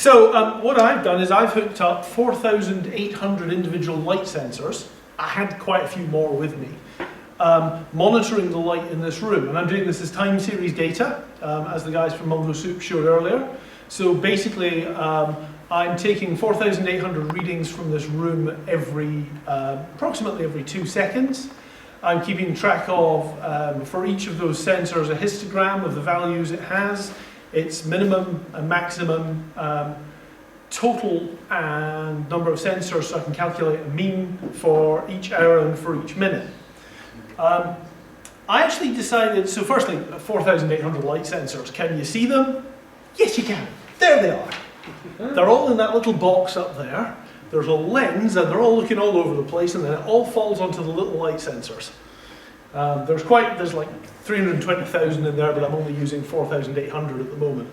So what I've done is I've hooked up 4,800 individual light sensors. I had quite a few more with me, monitoring the light in this room. And I'm doing this as time series data, as the guys from MongoSoup showed earlier. So basically, I'm taking 4,800 readings from this room approximately every 2 seconds. I'm keeping track of, for each of those sensors, a histogram of the values it has, its minimum and maximum, total and number of sensors, so I can calculate a mean for each hour and for each minute. I actually decided, so firstly, 4,800 light sensors. Can you see them? Yes, you can. There they are. They're all in that little box up there. There's a lens, and they're all looking all over the place, and then it all falls onto the little light sensors. There's like 320,000 in there, but I'm only using 4,800 at the moment.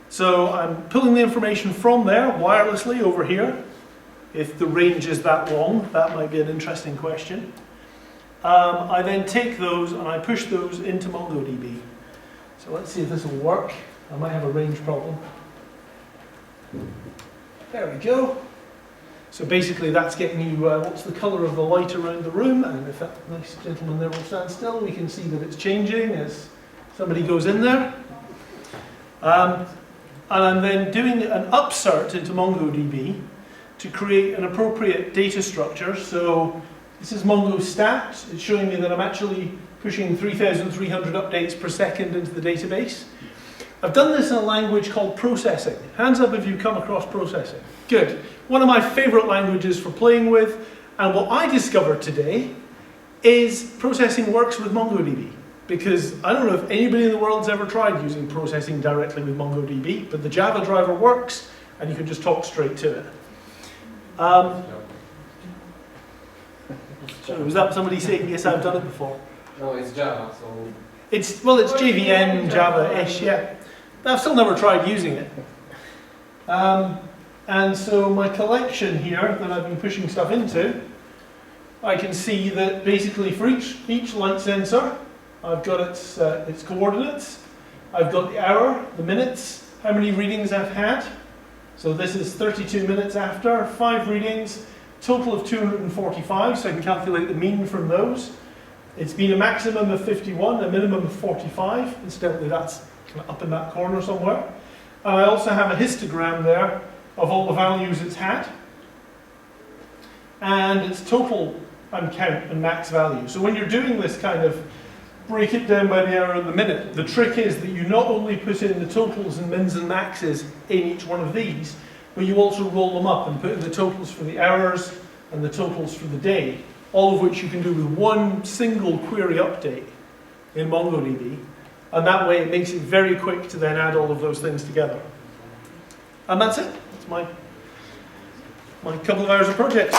So I'm pulling the information from there wirelessly over here. If the range is that long, that might be an interesting question. I then take those and I push those into MongoDB. So let's see if this will work. I might have a range problem. There we go. So basically that's getting you what's the colour of the light around the room, and if that nice gentleman there will stand still, we can see that it's changing as somebody goes in there. And I'm then doing an upsert into MongoDB to create an appropriate data structure. So this is Mongo stat. It's showing me that I'm actually pushing 3,300 updates per second into the database. I've done this in a language called processing. Hands up if you've come across processing. Good. One of my favorite languages for playing with, and what I discovered today is processing works with MongoDB. Because I don't know if anybody in the world's ever tried using processing directly with MongoDB, but the Java driver works, and you can just talk straight to it. So was that somebody saying, yes, I've done it before? No, it's Java, so... It's JVM, Java-ish, yeah. I've still never tried using it. And so my collection here that I've been pushing stuff into, I can see that basically for each light sensor, I've got its coordinates, I've got the hour, the minutes, how many readings I've had. So this is 32 minutes after, 5 readings, total of 245, so I can calculate the mean from those. It's been a maximum of 51, a minimum of 45. Incidentally, that's kind of up in that corner somewhere. And I also have a histogram there of all the values it's had, and its total and count and max value. So when you're doing this kind of break it down by the hour and the minute, the trick is that you not only put in the totals and mins and maxes in each one of these, but you also roll them up and put in the totals for the hours and the totals for the day, all of which you can do with one single query update in MongoDB. And that way it makes it very quick to then add all of those things together. And that's it. That's my couple of hours of project.